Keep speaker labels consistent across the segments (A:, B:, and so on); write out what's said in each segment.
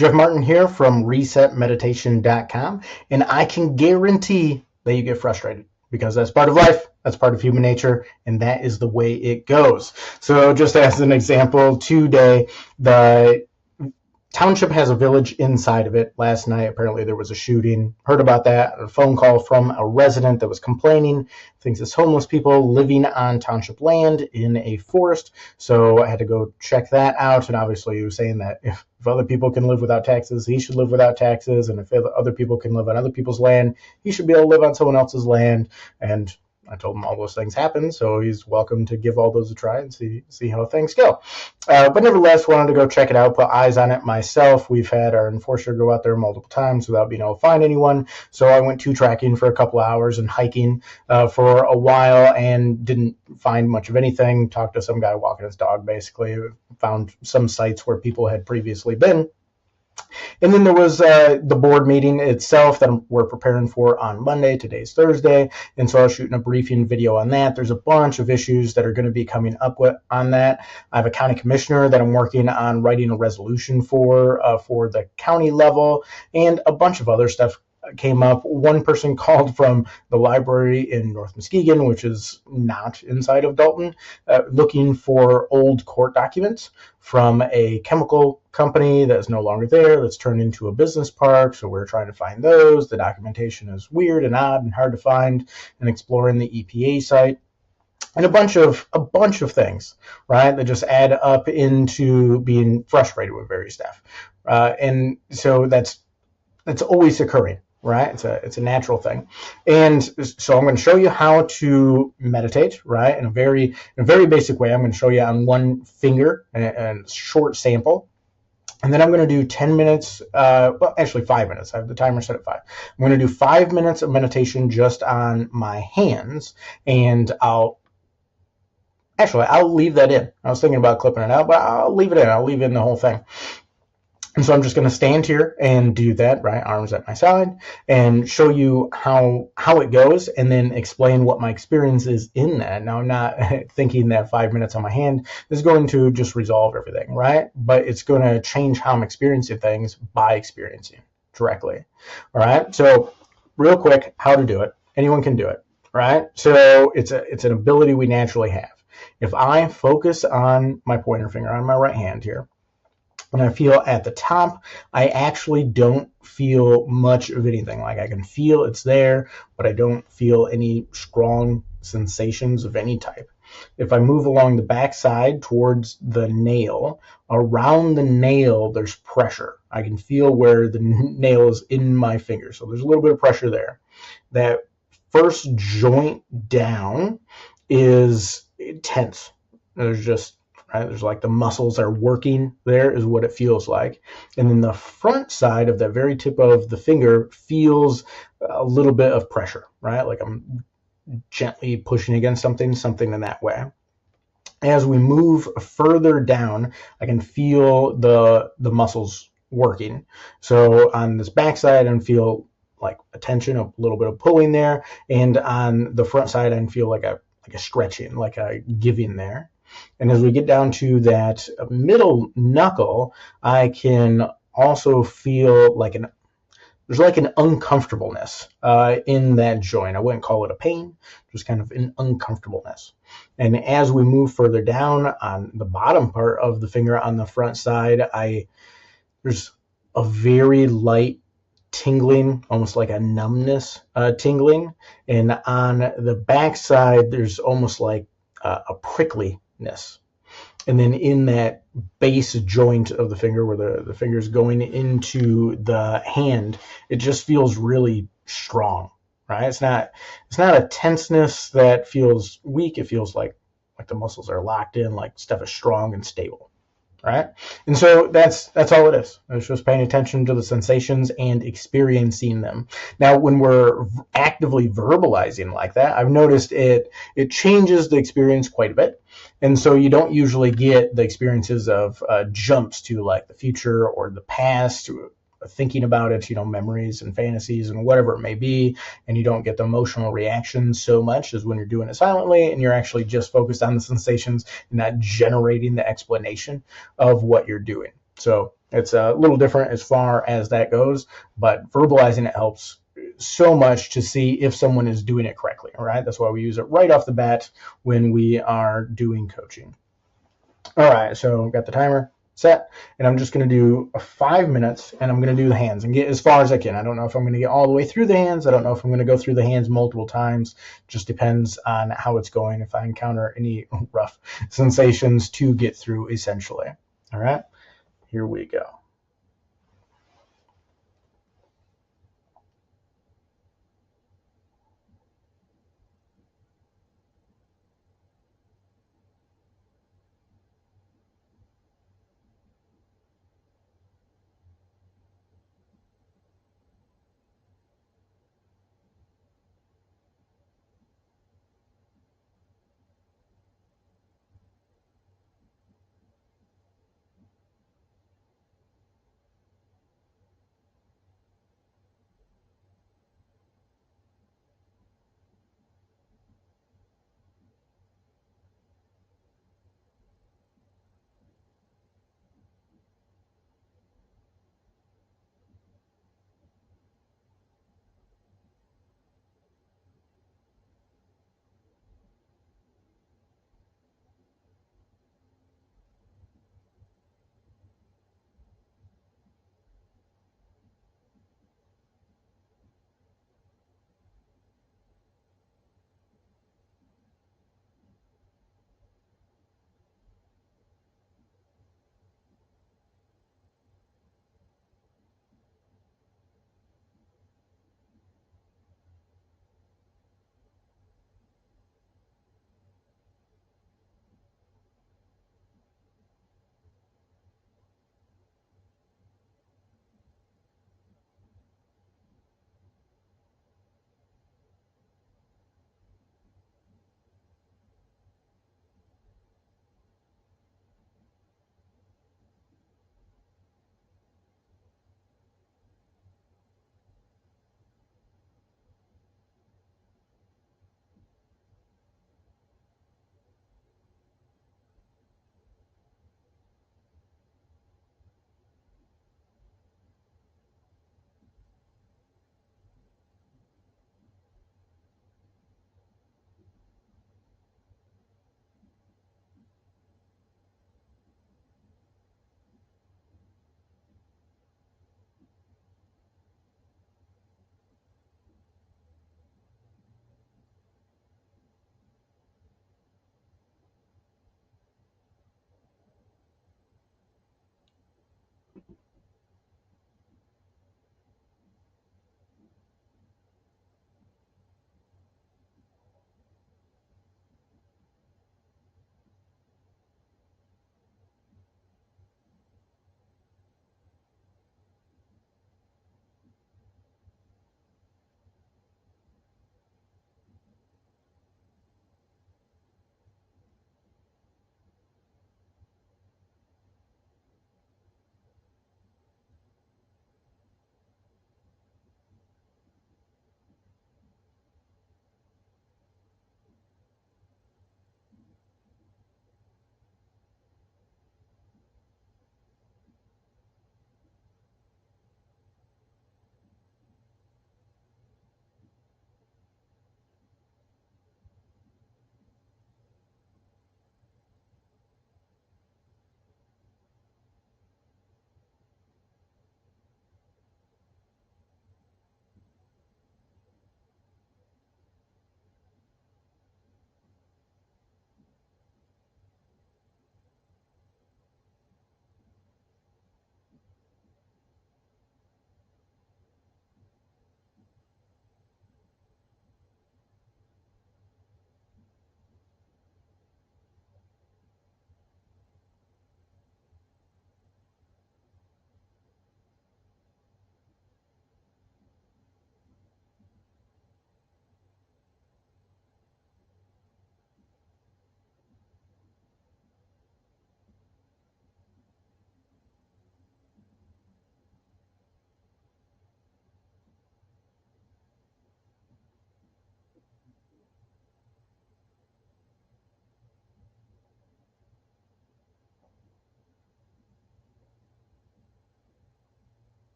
A: Jeff Martin here from resetmeditation.com, and I can guarantee that you get frustrated because that's part of life, that's part of human nature, and that is the way it goes. So just as an example, today, the township has a village inside of it. Last night, apparently there was a shooting. Heard about that. A phone call from a resident that was complaining. Thinks it's homeless people living on township land in a forest. So I had to go check that out. And obviously he was saying that if other people can live without taxes, he should live without taxes. And if other people can live on other people's land, he should be able to live on someone else's land. And I told him all those things happen, so he's welcome to give all those a try and see how things go. But nevertheless, wanted to go check it out, put eyes on it myself. We've had our enforcer go out there multiple times without being able to find anyone, so I went tracking for a couple of hours and hiking for a while and didn't find much of anything. Talked to some guy walking his dog, basically. Found some sites where people had previously been. And then there was the board meeting itself that we're preparing for on Monday. Today's Thursday. And so I was shooting a briefing video on that. There's a bunch of issues that are going to be coming up on that. I have a county commissioner that I'm working on writing a resolution for the county level, and a bunch of other stuff came up. One person called from the library in North Muskegon, which is not inside of Dalton, looking for old court documents from a chemical company that is no longer there, that's turned into a business park. So we're trying to find those. The documentation is weird and odd and hard to find, and exploring the EPA site. And a bunch of things, right, that just add up into being frustrated with various stuff. And so that's always occurring. Right, it's a natural thing, and so I'm going to show you how to meditate, right, in a very basic way. I'm going to show you on one finger and short sample, and then I'm going to do 10 minutes. Well, actually 5 minutes. I have the timer set at 5. I'm going to do 5 minutes of meditation just on my hands, and I'll leave that in. I was thinking about clipping it out, but I'll leave it in. I'll leave in the whole thing. And so I'm just going to stand here and do that, right, arms at my side, and show you how it goes, and then explain what my experience is in that. Now, I'm not thinking that 5 minutes on my hand is going to just resolve everything, right? But it's going to change how I'm experiencing things by experiencing directly. All right. So real quick, how to do it. Anyone can do it, right? So it's an ability we naturally have. If I focus on my pointer finger on my right hand here, when I feel at the top, I actually don't feel much of anything. Like, I can feel it's there, but I don't feel any strong sensations of any type. If I move along the back side towards the nail, around the nail, there's pressure. I can feel where the nail is in my finger. So there's a little bit of pressure there. That first joint down is tense. There's just, right, there's like the muscles are working there, is what it feels like. And then the front side of that very tip of the finger feels a little bit of pressure, right? Like I'm gently pushing against something in that way. As we move further down, I can feel the muscles working. So on this back side, I can feel like a tension, a little bit of pulling there. And on the front side, I can feel like a stretching, like a giving there. And as we get down to that middle knuckle, I can also feel there's like an uncomfortableness in that joint. I wouldn't call it a pain, just kind of an uncomfortableness. And as we move further down on the bottom part of the finger on the front side, there's a very light tingling, almost like a numbness tingling. And on the back side, there's almost like a prickliness. And then in that base joint of the finger, where the finger is going into the hand, it just feels really strong, right? It's not a tenseness that feels weak. It feels like the muscles are locked in, like stuff is strong and stable. Right? And so that's all it is. It's just paying attention to the sensations and experiencing them. Now, when we're actively verbalizing like that, I've noticed it changes the experience quite a bit. And so you don't usually get the experiences of jumps to like the future or the past, thinking about it, memories and fantasies and whatever it may be, and you don't get the emotional reactions so much as when you're doing it silently and you're actually just focused on the sensations and not generating the explanation of what you're doing. So it's a little different as far as that goes, but verbalizing it helps so much to see if someone is doing it correctly. All right. That's why we use it right off the bat when we are doing coaching. All right. So I've got the timer set, and I'm just going to do 5 minutes, and I'm going to do the hands and get as far as I can. I don't know if I'm going to get all the way through the hands. I don't know if I'm going to go through the hands multiple times. Just depends on how it's going. If I encounter any rough sensations to get through, essentially. All right. Here we go.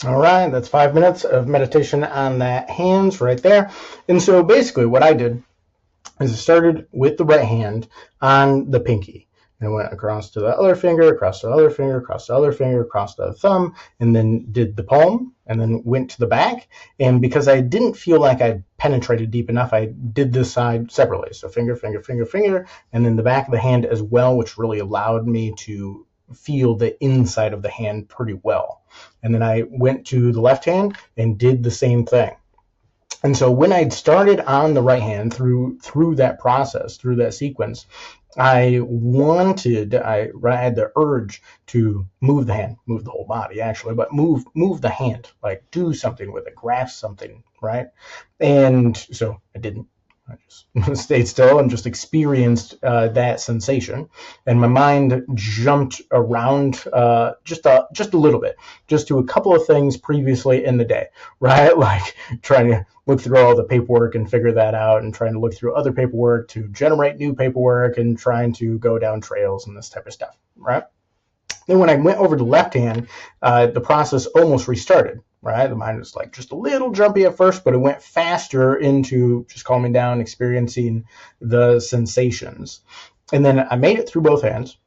A: All right, that's 5 minutes of meditation on that hands right there. And so basically what I did is I started with the right hand on the pinky. And I went across to the other finger, across to the other finger, across to the other finger, across to the thumb, and then did the palm, and then went to the back. And because I didn't feel like I penetrated deep enough, I did this side separately. So finger, finger, finger, finger, and then the back of the hand as well, which really allowed me to feel the inside of the hand pretty well. And then I went to the left hand and did the same thing. And so when I'd started on the right hand through that process, through that sequence, I had the urge to move the hand, move the whole body actually, but move the hand, like do something with it, grasp something, right? And so I didn't. I just stayed still and just experienced that sensation, and my mind jumped around just a little bit, just to a couple of things previously in the day, right? Like trying to look through all the paperwork and figure that out, and trying to look through other paperwork to generate new paperwork, and trying to go down trails and this type of stuff, right? Then when I went over to left hand, the process almost restarted, right? The mind was like just a little jumpy at first, but it went faster into just calming down, experiencing the sensations. And then I made it through both hands.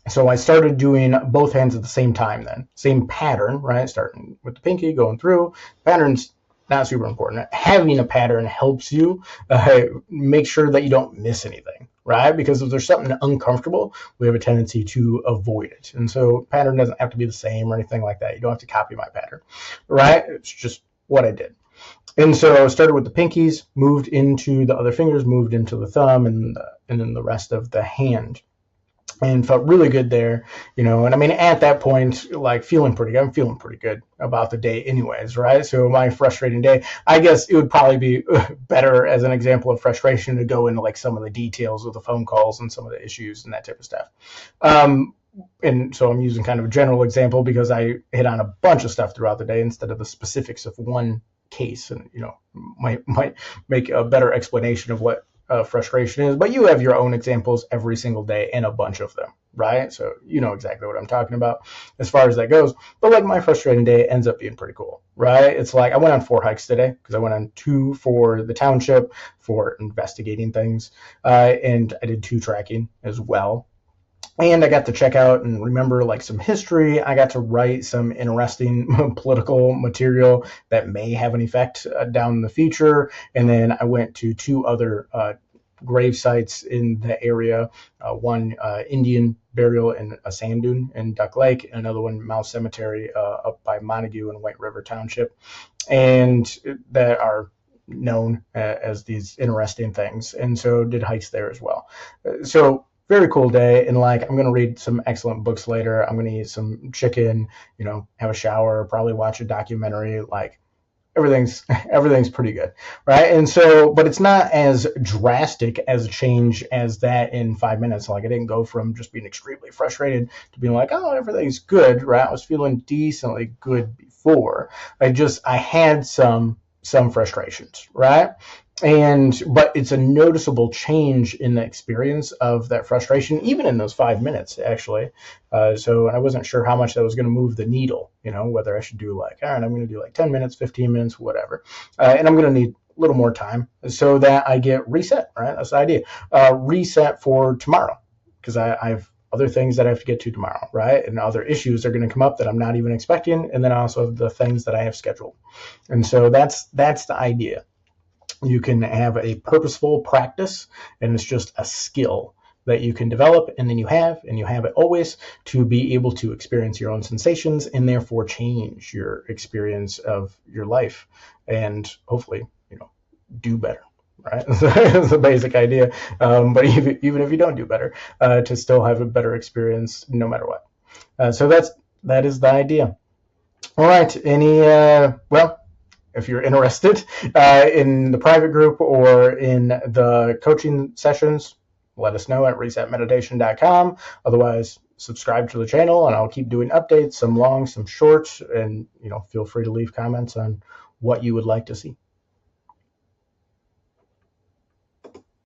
A: So I started doing both hands at the same time then. Same pattern, right? Starting with the pinky, going through. Patterns, not super important. Having a pattern helps you make sure that you don't miss anything, right? Because if there's something uncomfortable, we have a tendency to avoid it. And so pattern doesn't have to be the same or anything like that. You don't have to copy my pattern, right? It's just what I did. And so I started with the pinkies, moved into the other fingers, moved into the thumb, and then the rest of the hand. And felt really good there, and I mean, at that point, like I'm feeling pretty good about the day anyways, right? So my frustrating day, I guess it would probably be better as an example of frustration to go into like some of the details of the phone calls and some of the issues and that type of stuff. And so I'm using kind of a general example because I hit on a bunch of stuff throughout the day instead of the specifics of one case, and might make a better explanation of what frustration is, but you have your own examples every single day and a bunch of them, right? So you know exactly what I'm talking about as far as that goes. But like my frustrating day ends up being pretty cool, right? It's like I went on 4 hikes today because I went on 2 for the township for investigating things, and I did 2 tracking as well. And I got to check out and remember like some history. I got to write some interesting political material that may have an effect down in the future. And then I went to 2 other grave sites in the area. One Indian burial in a sand dune in Duck Lake, and another one Mouse Cemetery up by Montague and White River Township, and that are known as these interesting things. And so did hikes there as well. So very cool day, and like I'm going to read some excellent books later. I'm going to eat some chicken, have a shower, probably watch a documentary. Like everything's pretty good, right? And so, but it's not as drastic as a change as that in 5 minutes. Like I didn't go from just being extremely frustrated to being like, oh, everything's good, right? I was feeling decently good before. I had some frustrations, right? But it's a noticeable change in the experience of that frustration, even in those 5 minutes, actually. So I wasn't sure how much that was going to move the needle, whether I should do like, all right, I'm going to do like 10 minutes, 15 minutes, whatever. And I'm going to need a little more time so that I get reset, right? That's the idea. Reset for tomorrow, because I have other things that I have to get to tomorrow, right? And other issues are going to come up that I'm not even expecting. And then also the things that I have scheduled. And so that's the idea. You can have a purposeful practice, and it's just a skill that you can develop, and then you have it always, to be able to experience your own sensations and therefore change your experience of your life and hopefully, do better, right? That's the basic idea. But even if you don't do better, to still have a better experience no matter what. So that is the idea. All right. If you're interested in the private group or in the coaching sessions, let us know at resetmeditation.com. Otherwise, subscribe to the channel, and I'll keep doing updates, some long, some short, and feel free to leave comments on what you would like to see.